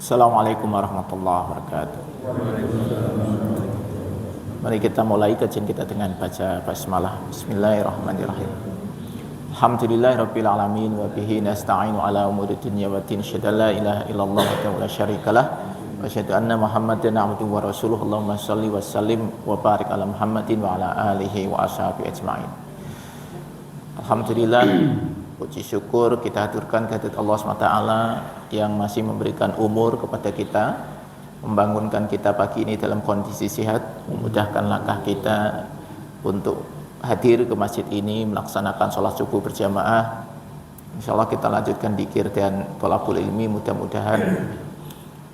Assalamualaikum warahmatullahi wabarakatuh. Mari kita mulai kajian kita dengan baca basmalah. Bismillahirrahmanirrahim. Alhamdulillahirabbil alamin wa bihi nasta'inu ala umuri dunya waddin. Syada la ilaha illallah wa la syarikalah wa syada anna Muhammadan abduhu wa rasuluh. Allahumma shalli wa sallim wa barik ala Muhammadin wa ala alihi wa ashabihi ajma'in. Alhamdulillah, puji syukur kita haturkan kehadirat Allah SWT yang masih memberikan umur kepada kita, membangunkan kita pagi ini dalam kondisi sehat, memudahkan langkah kita untuk hadir ke masjid ini, melaksanakan sholat subuh berjamaah. InsyaAllah kita lanjutkan dzikir dan thalabul ilmi. Mudah-mudahan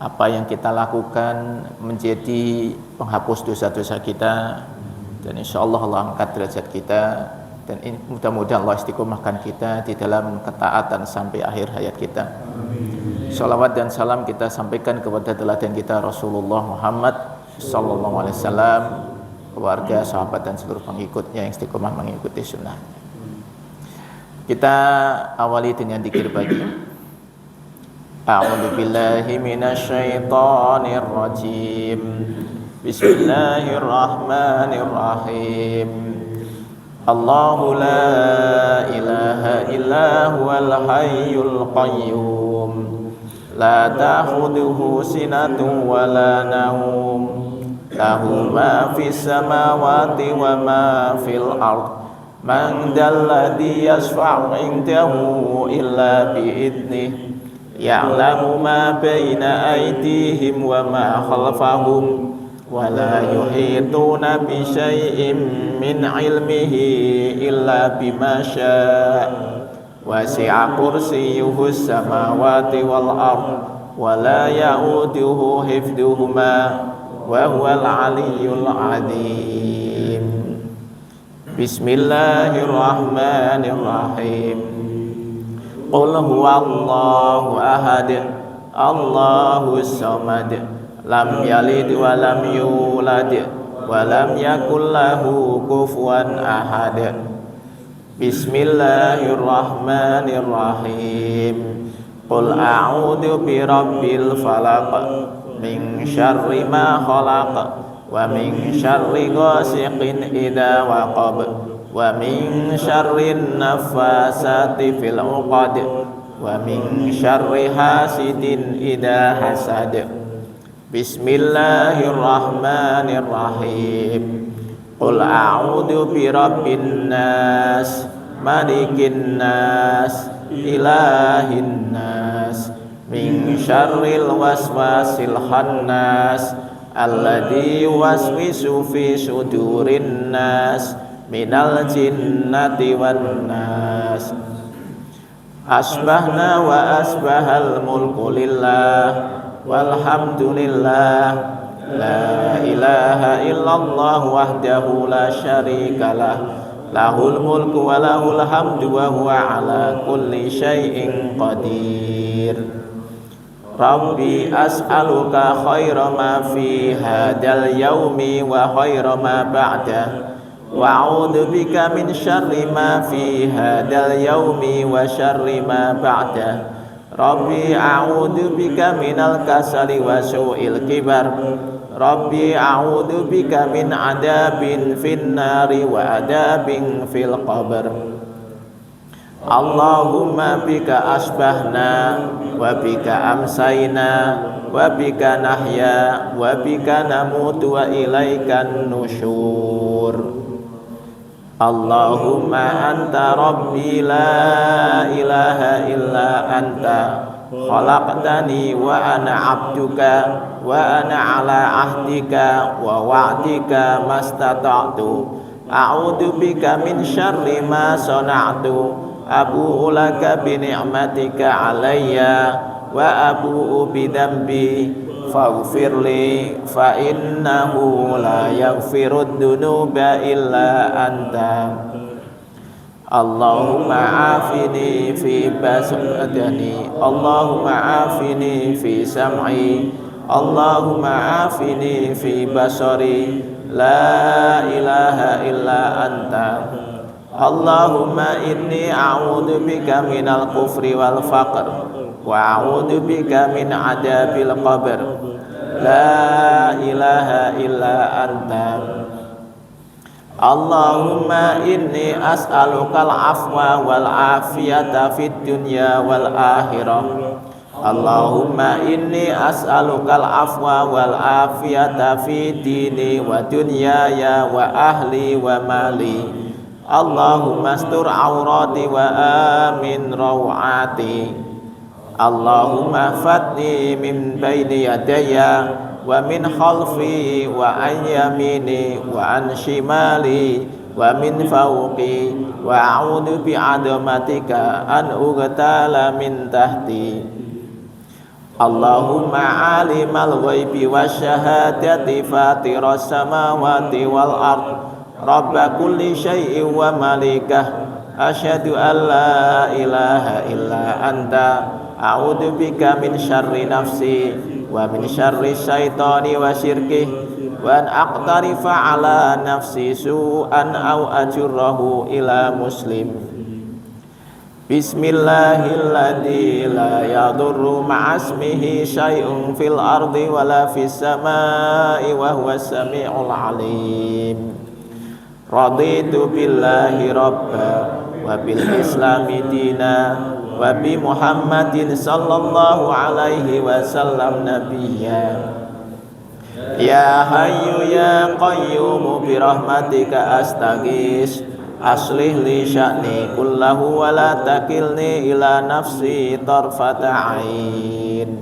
apa yang kita lakukan menjadi penghapus dosa-dosa kita, dan InsyaAllah Allah angkat derajat kita, dan mudah-mudahan Allah istiqomahkan kita di dalam ketaatan sampai akhir hayat kita. Salawat dan salam kita sampaikan kepada teladan kita Rasulullah Muhammad sallallahu alaihi wasallam, keluarga, sahabat dan seluruh pengikutnya yang istiqomah mengikuti sunnahnya. Kita awali dengan dzikir pagi. A'udzu billahi minasyaitonir rajim. Bismillahirrahmanirrahim. Allahu la ilaha illa huwal hayyul qayyum, la ta'khudhuhu sinatun wa la nawm, lahu ma fis samawati wa ma fil ard, man dalladhi yashfa'u 'indahu illa bi'idhnihi, ya'lamu ma baina aydihim wa ma khalfahum, wa la yuhituna bi syai'in min ilmihi illa bima syaa, wasi'a kursiyyuhu samawati wal ard, wa la ya'uduhu hifdhuhuma wa huwal 'aliyyul 'azim. Bismillahirrahmanirrahim. Qul huwallahu ahad, Allahus samad, lam yalid wa lam yulad wa lam yakul lahu kufuwan ahad. Bismillahirrahmanirrahim. Qul a'udzu birabbil falaq, min syarri ma khalaq, wa min syarri ghasiqin idza waqab, wa min syarrin naffasati fil 'uqad, wa min syarri hasidin idza hasad. Bismillahirrahmanirrahim. Qul a'udzu birabbin nas, malikin nas, ilahin nas, min syarril waswasil khannas, alladzi yuwaswisu fi sudurin nas, minal jinnati wan nas. Asbahna wa asbahal mulku lillah, walhamdulillah, la ilaha illallah wahdahu la syarikalah, lahul mulku wa lahul hamdu wa huwa ala kulli syai'in qadir. Rabbi as'aluka khaira ma fi hadal yaumi wa khaira ma ba'dah, wa a'udzu bika min syarri ma fi hadal yaumi wa syarri ma ba'dah. Rabbi a'udzu bika minal kasali wa su'il kibar. Rabbi a'udzu bika min adabin finnari wa adabin fil qabr. Allahumma bika asbahna wa bika amsayna wa bika nahya wa bika namutu wa ilaikan nusyur. Allahumma anta rabbi la ilaha illa anta, khalaqtani wa ana abduka wa ana ala ahdika wa wa'dika mastata'tu, a'udzu bika min syarri ma sana'tu, abu'u laka bi ni'matika alayya wa abu'u bi dambi faghfirli fa innahu la yaghfirud dunuba illa anta. Allahumma afini fi badani, Allahumma afini fi sam'i, Allahumma afini fi basari, la ilaha illa anta. Allahumma inni a'udzu bika minal kufri wal faqr wa a'udzu bika min adzabil qabr. La ilaha illa anta. Allahumma inni as'alukal afwa wal afiyata fid dunya wal akhirah. Allahumma inni as'alukal afwa wal afiyata fid dini wa dunyaya wa ahli wa mali. Allahumma astur aurati wa amin rawati. Allahumma fatni min baini yadayya wa min khalfi wa an yamini wa an shimali wa min fawqi wa a'udzu bi'azamatika an ughtala min tahti. Allahumma alimal ghaibi wasyahadati fatiras samawati wal ard rabba kulli syai'in wa malikah asyhadu an la ilaha illa anta a'udzu bika min syarri nafsi wa min syarri syaitani wa syirkih wa an aqtarifa ala nafsi su'an aw ajurrahu ila muslim. Bismillahilladzi la yadurru ma'asmihi syai'un fil ardi wala fis samai wa huwas samiul alim. Raditu billahi rabba wa bil islami dina wa bi Muhammadin sallallahu alaihi wasallam nabiyya. Ya hayyu ya qayyum bi rahmatika astaghis aslih li sya'ni kullahu wa la takilni ila nafsi tarfata ain.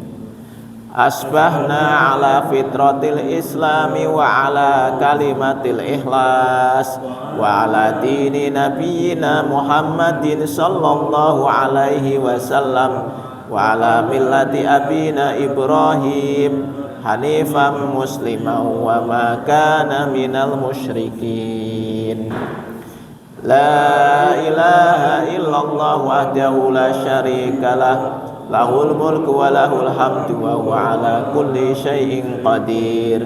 Asbahna ala fitratil islami wa ala kalimatil ikhlas wa ala dini nabiyyina Muhammadin sallallahu alaihi wasallam wa ala millati abina Ibrahim hanifan musliman wa ma kana minal musyrikin. La ilaha illallah wahdahu la syarikalah lahul mulku wa lahul hamdu wa huwa ala kulli syai'in qadir.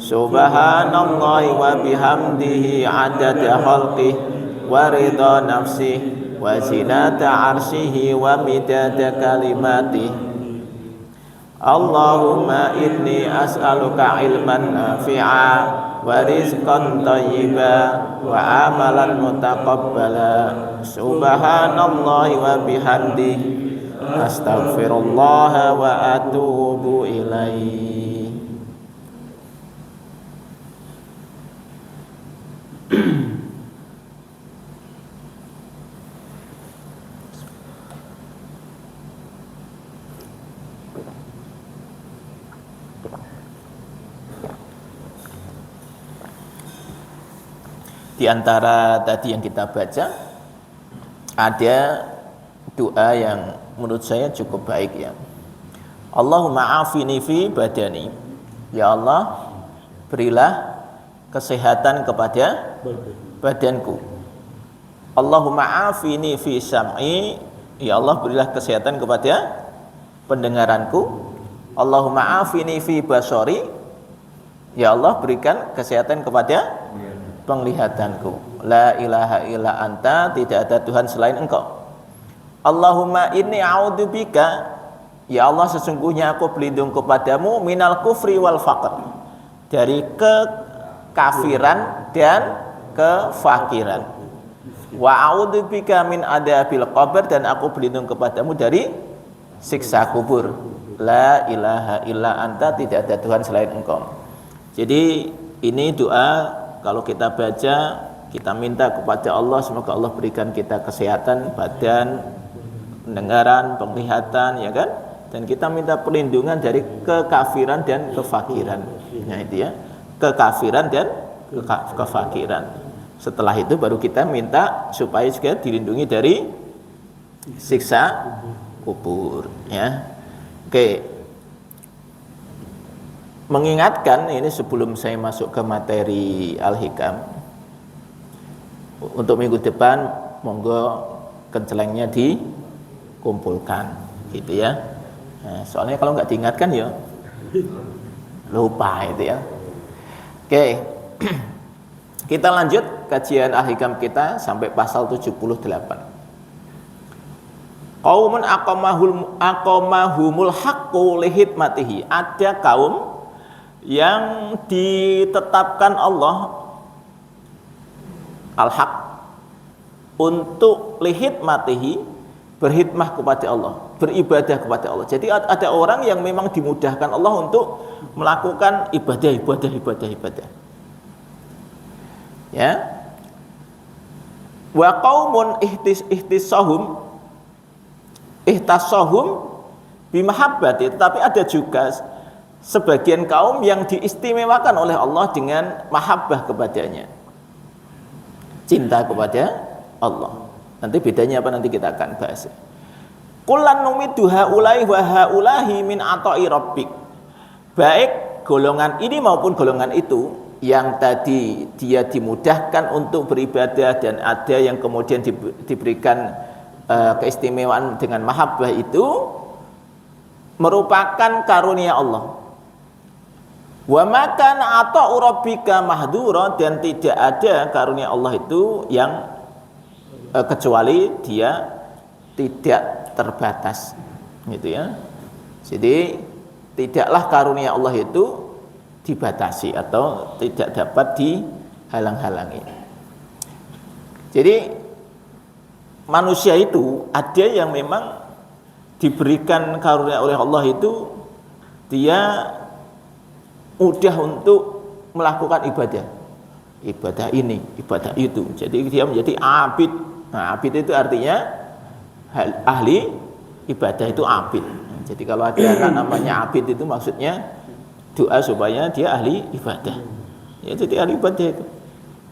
Subhanallahi wa bihamdihi adada khalqih wa ridha nafsih wa zinata arsyihi wa midada kalimatih. Allahumma inni as'aluka ilman nafi'a wa rizqan thayyiba wa amalan mutaqabbala. Subhanallahi wa bihamdihi astaghfirullah wa atubu ilaih. Di antara tadi yang kita baca ada doa yang menurut saya cukup baik ya. Allahumma afini fi badani. Ya Allah, berilah kesehatan kepada badanku. Allahumma afini fi sam'i. Ya Allah, berilah kesehatan kepada pendengaranku. Allahumma afini fi basari. Ya Allah, berikan kesehatan kepada penglihatanku. La ilaha illa anta, tidak ada Tuhan selain Engkau. Allahumma inni a'udzubika, ya Allah sesungguhnya aku berlindung kepadamu minal kufri wal faqr, dari kekafiran dan kefakiran. Wa a'udzubika min adzabil qabr, dan aku berlindung kepadamu dari siksa kubur. La ilaha illa anta, tidak ada Tuhan selain Engkau. Jadi ini doa kalau kita baca, kita minta kepada Allah semoga Allah berikan kita kesehatan badan, pendengaran, penglihatan, ya kan? Dan kita minta perlindungan dari kekafiran dan kefakiran. Nah itu ya, kekafiran dan kefakiran. Setelah itu baru kita minta supaya juga dilindungi dari siksa kubur, ya. Oke. Mengingatkan ini sebelum saya masuk ke materi Al-Hikam. Untuk minggu depan monggo kencelengnya dikumpulkan, gitu ya. Nah, soalnya kalau nggak diingatkan ya lupa itu ya. Oke. Kita lanjut kajian Al-Hikam kita sampai pasal 78. Qaumun aqamahumul haqqu lihikmatihi. Ada kaum yang ditetapkan Allah al-haq untuk lihikmatihi, berkhidmah kepada Allah, beribadah kepada Allah. Jadi ada orang yang memang dimudahkan Allah untuk melakukan ibadah. Ya. Wa qaumun ihtasahum bimahabbati, tetapi ada juga sebagian kaum yang diistimewakan oleh Allah dengan mahabbah kepadanya, cinta kepada Allah. Nanti bedanya apa nanti kita akan bahas. Kullan numiddu haula'i wa haula'i min ata'i rabbik. Baik golongan ini maupun golongan itu yang tadi dia dimudahkan untuk beribadah dan ada yang kemudian diberikan keistimewaan dengan mahabbah itu merupakan karunia Allah. Wa makana ata'u rabbika mahdura, dan tidak ada karunia Allah itu yang kecuali dia tidak terbatas, gitu ya. Jadi tidaklah karunia Allah itu dibatasi atau tidak dapat dihalang-halangi. Jadi manusia itu ada yang memang diberikan karunia oleh Allah itu dia mudah untuk melakukan ibadah ini, ibadah itu. Jadi dia menjadi abid. Nah, abid itu artinya ahli ibadah, itu abid. Jadi kalau ada anak namanya abid itu maksudnya doa supaya dia ahli ibadah. Ya, jadi ahli ibadah itu.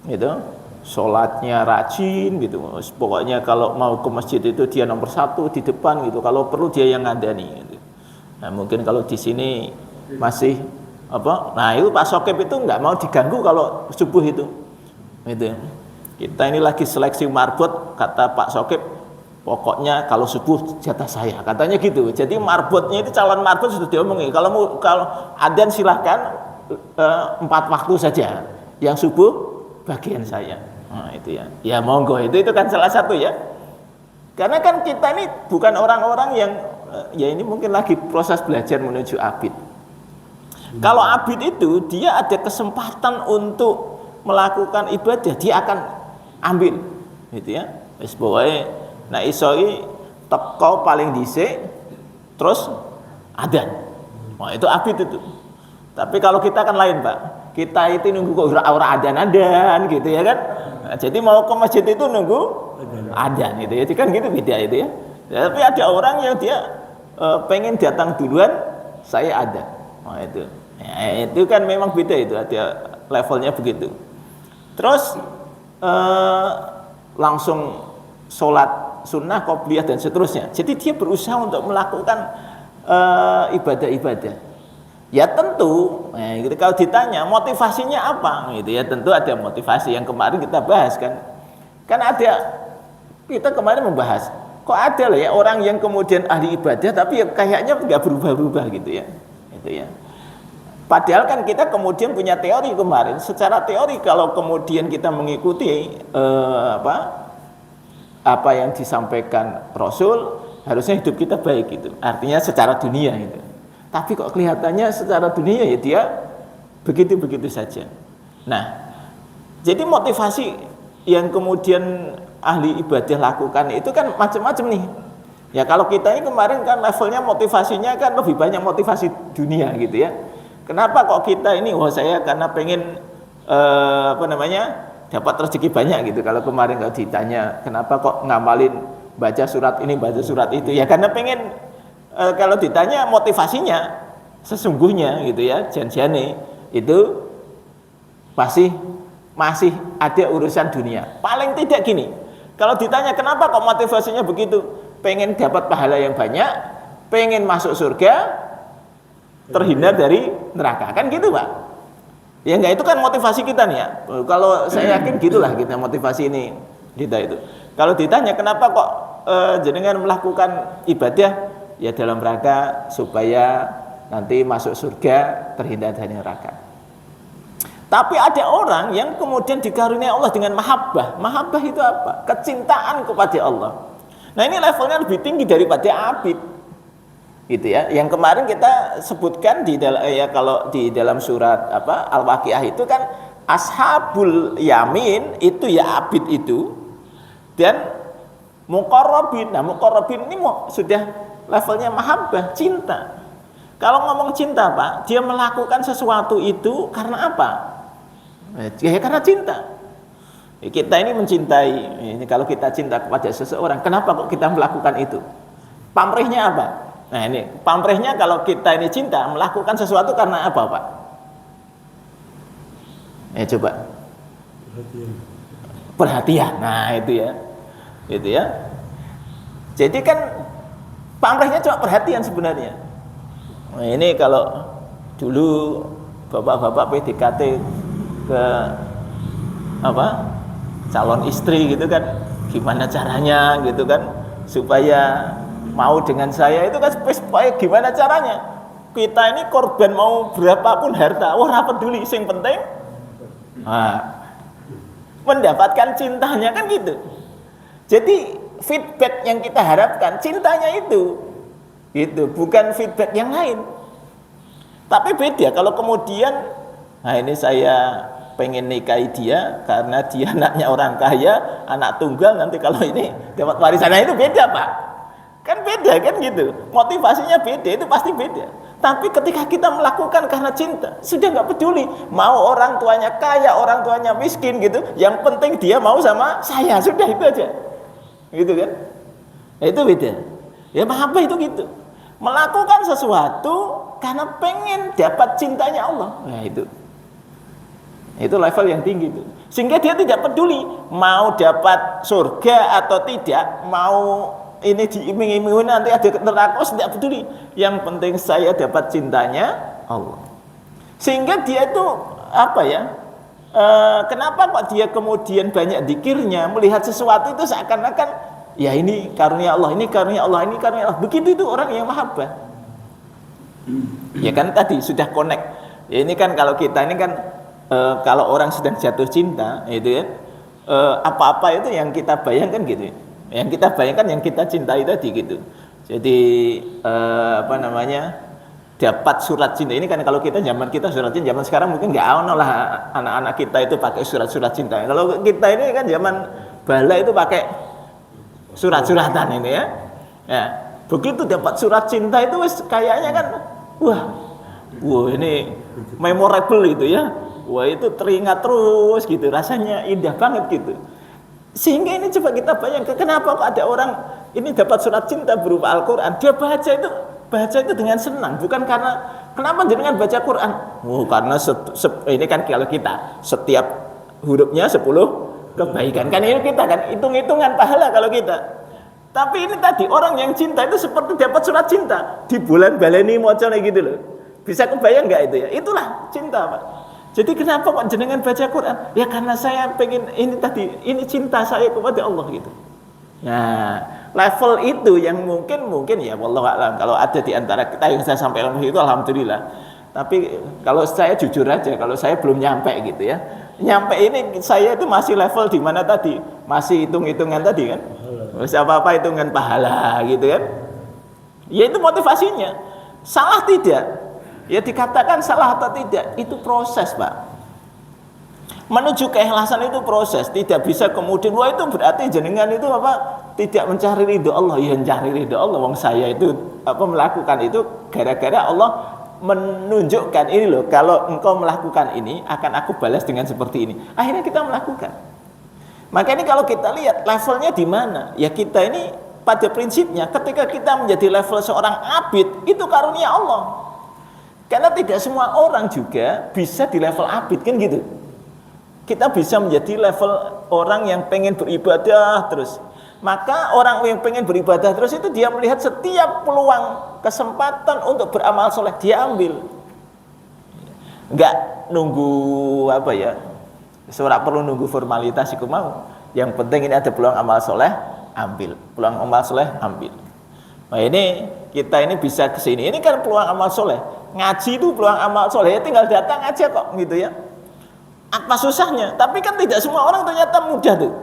Gitu. Sholatnya rajin gitu. Pokoknya kalau mau ke masjid itu dia nomor 1 di depan gitu. Kalau perlu dia yang ngandani gitu. Nah, mungkin kalau di sini masih apa? Nah, itu Pak Sokip itu nggak mau diganggu kalau subuh itu. Gitu. Kita ini lagi seleksi marbot, kata Pak Sokip, pokoknya kalau subuh jatah saya, katanya gitu. Jadi marbotnya itu, calon marbot sudah diomongin. Kalau adzan silahkan 4 waktu saja. Yang subuh bagian saya. Nah, itu ya. Ya monggo, itu kan salah satu ya. Karena kan kita ini bukan orang-orang yang ya ini mungkin lagi proses belajar menuju abid. Kalau abid itu dia ada kesempatan untuk melakukan ibadah, dia akan ambil, gitu ya. Wis pokoke nek iso iki teko paling dhisik terus adzan. Wah, itu abid itu. Tapi kalau kita kan lain, Pak. Kita itu nunggu kok ora adzan-adzan gitu ya kan. Nah, jadi mau ke masjid itu nunggu adzan gitu ya. Jadi kan gitu beda itu ya. Tapi ada orang yang dia pengen datang duluan, saya adzan. Nah, itu. Ya, itu kan memang beda itu, ada levelnya begitu. Terus langsung sholat sunnah, qobliyah dan seterusnya. Jadi dia berusaha untuk melakukan ibadah-ibadah. Ya tentu, gitu, kalau ditanya motivasinya apa, gitu ya, tentu ada motivasi yang kemarin kita bahas kan. Kan ada, kita kemarin membahas, kok ada lah ya orang yang kemudian ahli ibadah tapi kayaknya nggak berubah-ubah gitu ya, gitu ya. Padahal kan kita kemudian punya teori kemarin. Secara teori kalau kemudian kita mengikuti apa yang disampaikan Rasul, harusnya hidup kita baik gitu. Artinya secara dunia gitu. Tapi kok kelihatannya secara dunia ya dia begitu-begitu saja. Nah, jadi motivasi yang kemudian ahli ibadah lakukan itu kan macam-macam nih. Ya kalau kita ini kemarin kan levelnya motivasinya kan lebih banyak motivasi dunia gitu ya. Kenapa kok kita ini, saya karena pengen dapat rezeki banyak gitu. Kalau kemarin kalau ditanya kenapa kok ngamalin baca surat ini, baca surat itu, ya karena pengen, kalau ditanya motivasinya sesungguhnya gitu ya, janjiane itu masih ada urusan dunia. Paling tidak gini, kalau ditanya kenapa kok motivasinya begitu, pengen dapat pahala yang banyak, pengen masuk surga, terhindar dari neraka, kan gitu Pak. Ya enggak, itu kan motivasi kita nih ya. Kalau saya yakin gitulah kita motivasi ini kita itu. Kalau ditanya kenapa kok jenengan melakukan ibadah, ya dalam rangka supaya nanti masuk surga, terhindar dari neraka. Tapi ada orang yang kemudian dikaruniai Allah dengan mahabbah. Mahabbah itu apa? Kecintaan kepada Allah. Nah ini levelnya lebih tinggi daripada abid, gitu ya. Yang kemarin kita sebutkan di dalam ya, kalau di dalam surat apa Al-Waqiah itu kan ashabul yamin itu ya abid itu, dan muqarrabin. Nah muqarrabin ini sudah levelnya mahabbah, cinta. Kalau ngomong cinta Pak, dia melakukan sesuatu itu karena apa? Ya karena cinta. Kita ini mencintai, ini kalau kita cinta kepada seseorang, kenapa kok kita melakukan itu? Pamrihnya apa? Nah ini, pamrihnya kalau kita ini cinta, melakukan sesuatu karena apa Pak? Coba. Perhatian. Nah itu ya. Gitu ya. Jadi kan pamrihnya cuma perhatian sebenarnya. Nah ini kalau dulu bapak-bapak PDKT ke apa? Calon istri gitu kan, gimana caranya gitu kan supaya mau dengan saya, itu kan supaya gimana caranya. Kita ini korban mau berapapun harta, wah peduli, yang penting mendapatkan cintanya kan gitu. Jadi feedback yang kita harapkan cintanya itu gitu, bukan feedback yang lain. Tapi beda kalau kemudian ini saya pengen nikahi dia karena dia anaknya orang kaya, anak tunggal, nanti kalau ini dapat warisan, itu beda Pak. Kan beda kan gitu. Motivasinya beda, itu pasti beda. Tapi ketika kita melakukan karena cinta, sudah nggak peduli mau orang tuanya kaya, orang tuanya miskin gitu. Yang penting dia mau sama saya, sudah itu aja. Gitu kan? Itu beda. Ya mahabbah itu gitu. Melakukan sesuatu karena pengen dapat cintanya Allah. Nah itu level yang tinggi itu. Sehingga dia tidak peduli mau dapat surga atau tidak, mau ini diiming-imingi nanti ada neraka, tidak peduli. Yang penting saya dapat cintanya Allah. Sehingga dia itu apa ya? Kenapa kok dia kemudian banyak zikirnya, melihat sesuatu itu seakan-akan ya ini karunia Allah, ini karunia Allah, ini karunia Allah. Begitu itu orang yang mahabbah. Ya kan tadi sudah connect. Ya ini kan kalau kita ini kan kalau orang sedang jatuh cinta itu ya, apa-apa itu yang kita bayangkan gitu. Yang kita bayangkan yang kita cintai tadi gitu. Jadi apa namanya? Dapat surat cinta ini kan, kalau kita zaman kita surat cinta, zaman sekarang mungkin nggak ono lah anak-anak kita itu pakai surat-surat cinta. Kalau kita ini kan zaman bala itu pakai surat-suratan ini ya. Ya, begitu dapat surat cinta itu kayaknya kan wah ini memorable itu ya. Wah itu teringat terus gitu, rasanya indah banget gitu. Sehingga ini coba kita bayangkan, kenapa kok ada orang ini dapat surat cinta berupa Al-Quran, dia baca itu dengan senang, bukan karena kenapa jenengan baca Quran? Oh karena ini kan kalau kita setiap hurufnya 10 kebaikan, kan ini kita kan hitung-hitungan pahala kalau kita. Tapi ini tadi orang yang cinta itu seperti dapat surat cinta di bulan baleni mocone gitu loh. Bisa kebayang nggak itu ya? Itulah cinta Pak. Jadi kenapa kok jenengan baca Quran? Ya karena saya pengen ini tadi, ini cinta saya kepada Allah gitu. Nah, level itu yang mungkin ya wallahu a'lam, kalau ada di antara kita yang saya sampaikan itu alhamdulillah. Tapi kalau saya jujur aja, kalau saya belum nyampe gitu ya. Nyampe ini saya itu masih level di mana tadi? Masih hitung-hitungan tadi kan? Terus apa-apa hitungan pahala gitu kan? Ya itu motivasinya. Salah tidak? Ya dikatakan salah atau tidak, itu proses Pak. Menuju keikhlasan itu proses, tidak bisa kemudian wah itu berarti jenengan itu apa? Tidak mencari ridho Allah. Ya mencari ridho Allah, wong saya itu apa melakukan itu gara-gara Allah menunjukkan ini loh, kalau engkau melakukan ini akan aku balas dengan seperti ini. Akhirnya kita melakukan. Maka ini kalau kita lihat levelnya di mana? Ya kita ini pada prinsipnya ketika kita menjadi level seorang abid itu karunia Allah. Karena tidak semua orang juga bisa di level abid kan gitu. Kita bisa menjadi level orang yang pengen beribadah terus. Maka orang yang pengen beribadah terus itu dia melihat setiap peluang, kesempatan untuk beramal soleh dia ambil. Enggak nunggu apa ya, seorang perlu nunggu formalitas itu mau. Yang penting ini ada peluang amal soleh, ambil. Peluang amal soleh, ambil. Nah ini kita ini bisa ke sini. Ini kan peluang amal soleh. Ngaji itu peluang amal soleh, ya tinggal datang aja kok gitu ya. Apa susahnya? Tapi kan tidak semua orang ternyata mudah tuh.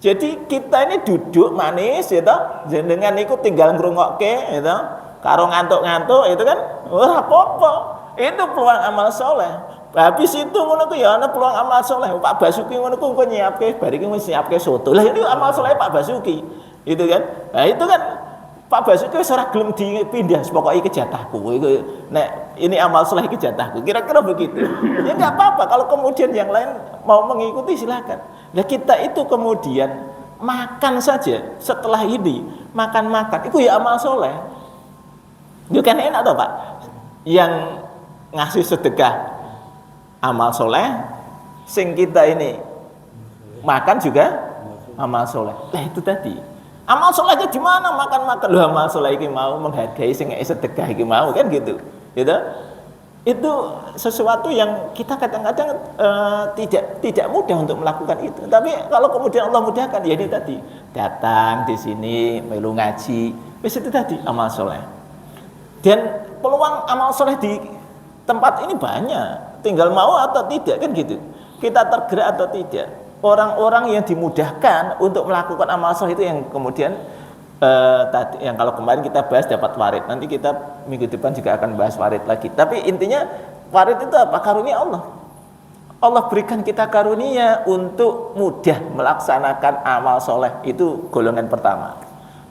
Jadi kita ini duduk manis ya toh, jenengan niku tinggal ngrungokke ya toh, karo ngantuk-ngantuk itu kan ora apa-apa. Itu peluang amal soleh. Habis itu ngono ku ya ana peluang amal soleh. Pak Basuki ngono ku engko nyiapke bar iki wis nyiapke soto. Lah itu amal soleh Pak Basuki. Itu kan. Nah itu kan Pak Basuki wis ora gelem dipindah pokoke iki jatahku. Iku nek ini amal soleh iki jatahku. Kira-kira begitu. Ya enggak apa-apa kalau kemudian yang lain mau mengikuti silakan. Nah kita itu kemudian makan saja setelah ini makan-makan itu ya amal soleh. Itu kan enak toh Pak. Yang ngasih sedekah amal soleh, sing kita ini makan juga amal soleh. Nah itu tadi amal soleh itu di mana makan-makan loh, amal soleh ini mau menghargai sing sedekah ini mau kan gitu, gitu. Itu sesuatu yang kita kadang-kadang tidak mudah untuk melakukan itu. Tapi kalau kemudian Allah mudahkan, ya ini tadi datang di sini melu ngaji, wis itu tadi amal soleh. Dan peluang amal soleh di tempat ini banyak, tinggal mau atau tidak kan gitu. Kita tergerak atau tidak. Orang-orang yang dimudahkan untuk melakukan amal soleh itu yang kemudian tadi yang kalau kemarin kita bahas dapat warid, nanti kita minggu depan juga akan bahas warid lagi. Tapi intinya warid itu apa? Karunia Allah. Allah berikan kita karunia untuk mudah melaksanakan amal soleh, itu golongan pertama.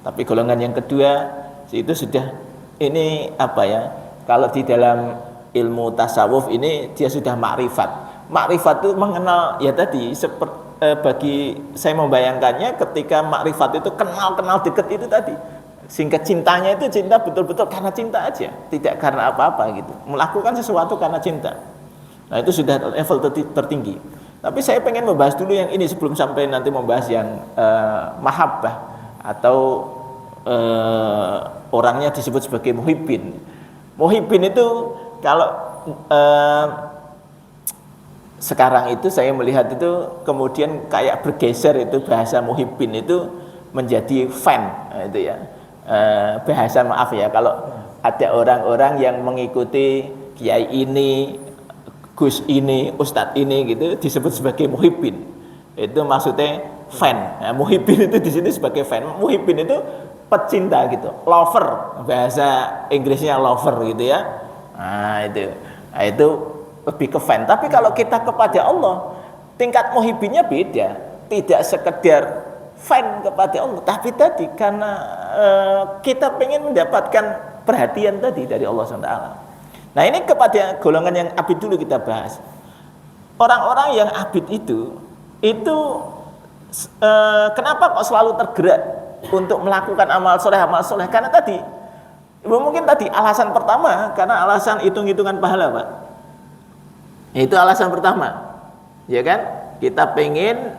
Tapi golongan yang kedua itu sudah ini apa ya? Kalau di dalam ilmu tasawuf ini dia sudah makrifat. Makrifat itu mengenal ya tadi seperti bagi saya membayangkannya ketika makrifat itu kenal deket itu tadi, sehingga cintanya itu cinta betul-betul karena cinta aja, tidak karena apa-apa gitu, melakukan sesuatu karena cinta. Nah itu sudah level tertinggi. Tapi saya pengen membahas dulu yang ini sebelum sampai nanti membahas yang mahabbah atau orangnya disebut sebagai muhibbin. Muhibbin itu kalau sekarang itu saya melihat itu kemudian kayak bergeser itu bahasa muhibbin itu menjadi fan itu ya, bahasa maaf ya kalau ada orang-orang yang mengikuti kiai ini, gus ini, ustadz ini gitu disebut sebagai muhibbin, itu maksudnya fan. Nah, muhibbin itu di sini sebagai fan. Muhibbin itu pecinta gitu, lover, bahasa Inggrisnya lover gitu ya. Nah itu lebih ke fan. Tapi kalau kita kepada Allah, tingkat muhibbinnya beda. Tidak sekedar fan kepada Allah, tapi tadi karena kita pengen mendapatkan perhatian tadi dari Allah SWT. Nah ini kepada golongan yang abid dulu kita bahas. Orang-orang yang abid itu kenapa kok selalu tergerak untuk melakukan amal soleh? Karena tadi, mungkin tadi alasan pertama karena alasan hitung-hitungan pahala Pak. Itu alasan pertama, ya kan? Kita pengen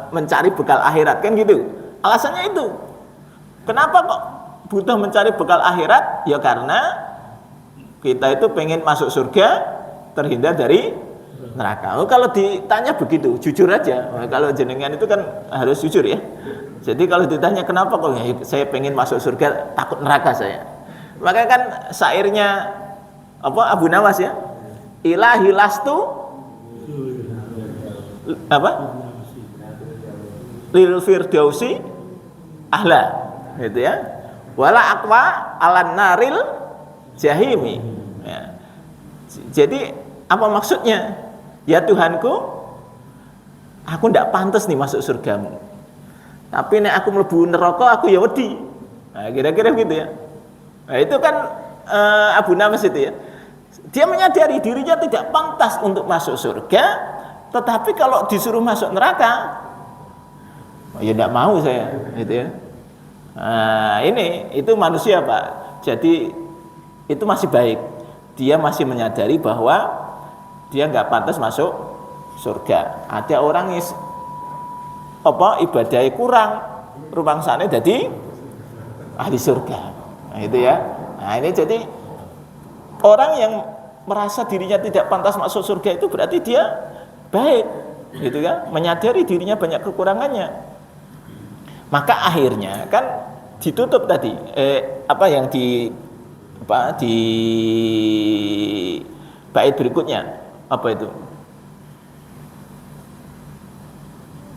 mencari bekal akhirat kan gitu. Alasannya itu. Kenapa kok butuh mencari bekal akhirat? Ya karena kita itu pengen masuk surga, terhindar dari neraka. Oh, kalau ditanya begitu, jujur aja. Nah, kalau jenengan itu kan harus jujur ya. Jadi kalau ditanya kenapa kok ya, saya pengen masuk surga, takut neraka saya. Maka kan syairnya apa Abu Nawas ya? Ilahi lastu apa? Lil firdausi ahla, gitu ya. Wala aqwa alan naril jahimi. Ya. Jadi apa maksudnya? Ya Tuhanku, aku ndak pantas nih masuk surgamu. Tapi nek aku mlebu neraka aku ya wedi. Nah, kira-kira gitu ya. Nah, itu kan Abu Nawas itu ya. Dia menyadari dirinya tidak pantas untuk masuk surga, tetapi kalau disuruh masuk neraka, ya tidak mau saya, gitu ya. Nah, itu manusia Pak. Jadi itu masih baik. Dia masih menyadari bahwa dia nggak pantas masuk surga. Ada orang yang ibadahnya kurang, rumangsane jadi ahli surga. Nah, itu ya. Nah, ini jadi orang yang merasa dirinya tidak pantas masuk surga itu berarti dia baik, gitu kan? Menyadari dirinya banyak kekurangannya. Maka akhirnya kan ditutup tadi yang di bait berikutnya apa itu?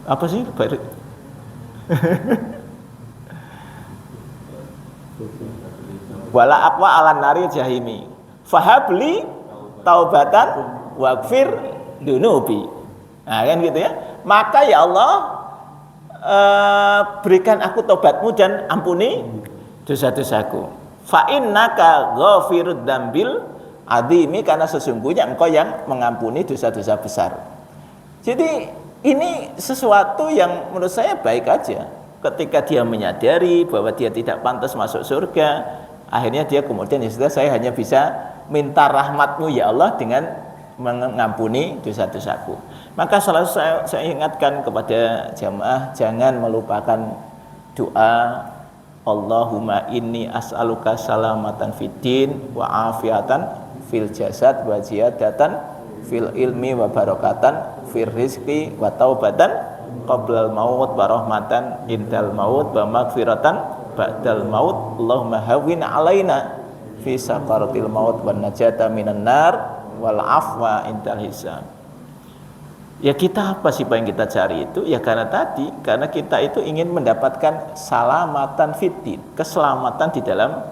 Apa sih? Wala aqwa alan nari jahimi. Fahabli taubatan waghfir dunubi. Nah, kan gitu ya. Maka ya Allah, berikan aku taubatmu dan ampuni dosa-dosaku. Fa innaka ghafirud dzambil adzimi, karena sesungguhnya engkau yang mengampuni dosa-dosa besar. Jadi ini sesuatu yang menurut saya baik aja. Ketika dia menyadari bahwa dia tidak pantas masuk surga, akhirnya dia kemudian ya sudah, saya hanya bisa minta rahmatmu ya Allah dengan mengampuni dosa-dosaku. Maka selalu saya ingatkan kepada jamaah, jangan melupakan doa Allahumma inni as'aluka salamatan fid din wa afiatan fil jasad wa ziyadatan fil ilmi wa barakatan fil rizqi wa taubatan qablal maut wa rahmatan indal maut wa maghfiratan ba'dal maut. Allahumma hawwin alaina fi sakaratil maut wan najata minan nar wal afwa indal hisab. Ya kita apa sih yang kita cari itu? Ya karena kita itu ingin mendapatkan salamatan fiddin, keselamatan di dalam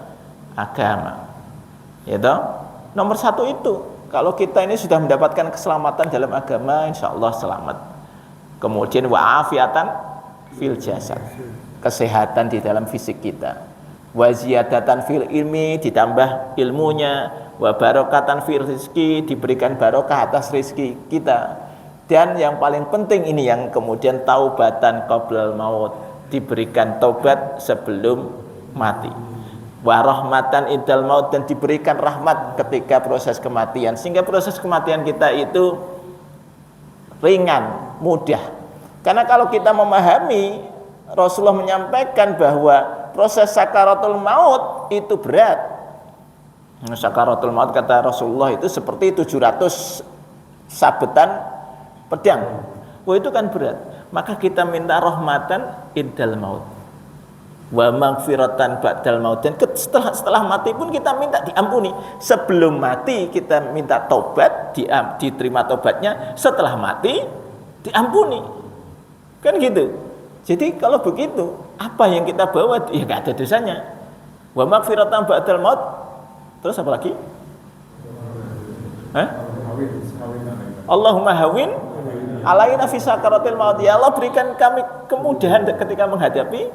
agama. Ya toh? Nomor satu itu, kalau kita ini sudah mendapatkan keselamatan dalam agama, insya Allah selamat. Kemudian wa'afiatan fil jasad, kesehatan di dalam fisik kita. Wa ziyadatan fil ilmi, ditambah ilmunya. Wa barokatan fil rizki, diberikan barokah atas rizki kita. Dan yang paling penting ini yang kemudian taubatan qoblal maut, diberikan taubat sebelum mati. Wa rahmatan indal maut, dan diberikan rahmat ketika proses kematian, sehingga proses kematian kita itu ringan, mudah. Karena kalau kita memahami, Rasulullah menyampaikan bahwa proses sakaratul maut itu berat. Sakaratul maut kata Rasulullah itu seperti 700 sabetan pedang. Wah, itu kan berat. Maka kita minta rahmatan indal maut wa maghfiratan ba'dal maut, dan setelah mati pun kita minta diampuni. Sebelum mati kita minta taubat, diterima taubatnya, setelah mati diampuni. Kan gitu. Jadi kalau begitu, apa yang kita bawa ya enggak ada dosanya. Wa maghfiratan ba'dal maut. Terus apa lagi? Allahumma hawin alaina fi sakaratil maut. Ya Allah, berikan kami kemudahan ketika menghadapi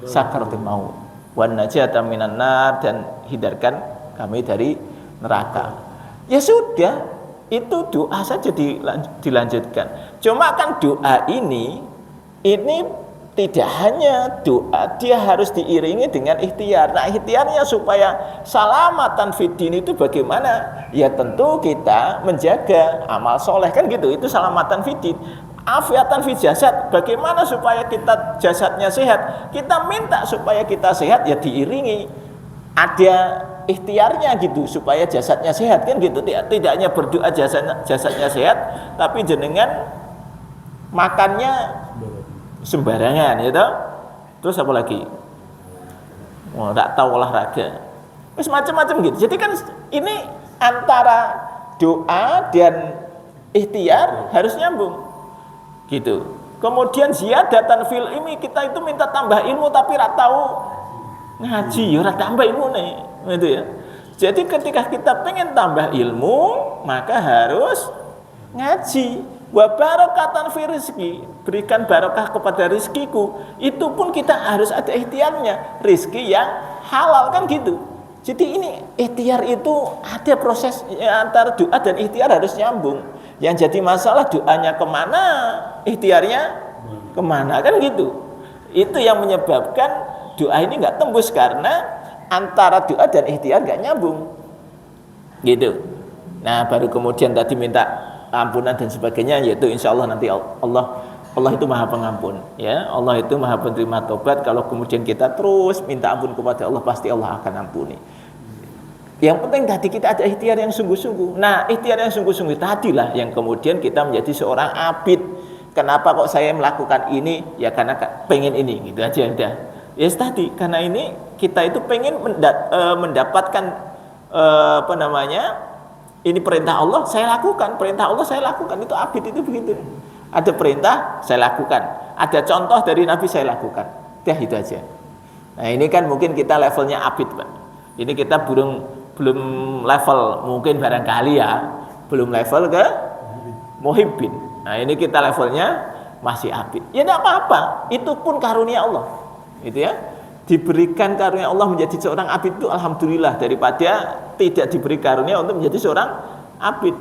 sakaratul maut. Wan najata minan nar, dan hindarkan kami dari neraka. Ya sudah, itu doa saja dilanjutkan. Cuma kan doa ini tidak hanya doa, dia harus diiringi dengan ikhtiar. Nah, ikhtiarnya supaya salamatan fiddin itu bagaimana? Ya tentu kita menjaga amal soleh, kan gitu. Itu salamatan fiddin. Afiatan fi jasad, bagaimana supaya kita jasadnya sehat? Kita minta supaya kita sehat, ya diiringi ada ikhtiarnya gitu, supaya jasadnya sehat, kan gitu. Tidak hanya berdoa jasadnya sehat, tapi jenengan makannya sembarangan, ya toh? Terus apa lagi? Wah, enggak tahu olahraga. Terus macam-macam gitu. Jadi kan ini antara doa dan ikhtiar harus nyambung. Gitu. Kemudian ziyadatan fil ilmi, kita itu minta tambah ilmu tapi enggak tahu ngaji, ya ora tambah ilmu nih, gitu ya. Jadi ketika kita pengen tambah ilmu, maka harus ngaji. Wa barakatan fi rizki, berikan barokah kepada rizkiku. Itu pun kita harus ada ikhtiarnya, rizki yang halal, kan gitu. Jadi ini ikhtiar itu ada proses antara doa dan ikhtiar harus nyambung. Yang jadi masalah doanya kemana, ikhtiarnya kemana, kan gitu. Itu yang menyebabkan doa ini nggak tembus, karena antara doa dan ikhtiar nggak nyambung, gitu. Nah, baru kemudian tadi minta ampunan dan sebagainya, yaitu insya Allah nanti Allah itu maha pengampun, ya. Allah itu maha penerima tobat. Kalau kemudian kita terus minta ampun kepada Allah, pasti Allah akan ampuni. Yang penting tadi kita ada ikhtiar yang sungguh-sungguh. Nah, ikhtiar yang sungguh-sungguh tadilah yang kemudian kita menjadi seorang abid. Kenapa kok saya melakukan ini? Ya karena pengen ini, gitu aja udah. Yes, tadi karena ini kita itu pengen mendapatkan ini perintah Allah saya lakukan, perintah Allah saya lakukan. Itu abid itu begitu. Ada perintah, saya lakukan. Ada contoh dari Nabi, saya lakukan. Dah itu aja. Nah ini kan mungkin kita levelnya abid, Pak. Ini kita belum level, mungkin barangkali ya, belum level ke muhibbin. Nah ini kita levelnya masih abid. Ya tidak apa-apa, itu pun karunia Allah. Itu ya. Diberikan karunia Allah menjadi seorang abid itu alhamdulillah, daripada tidak diberi karunia untuk menjadi seorang abid.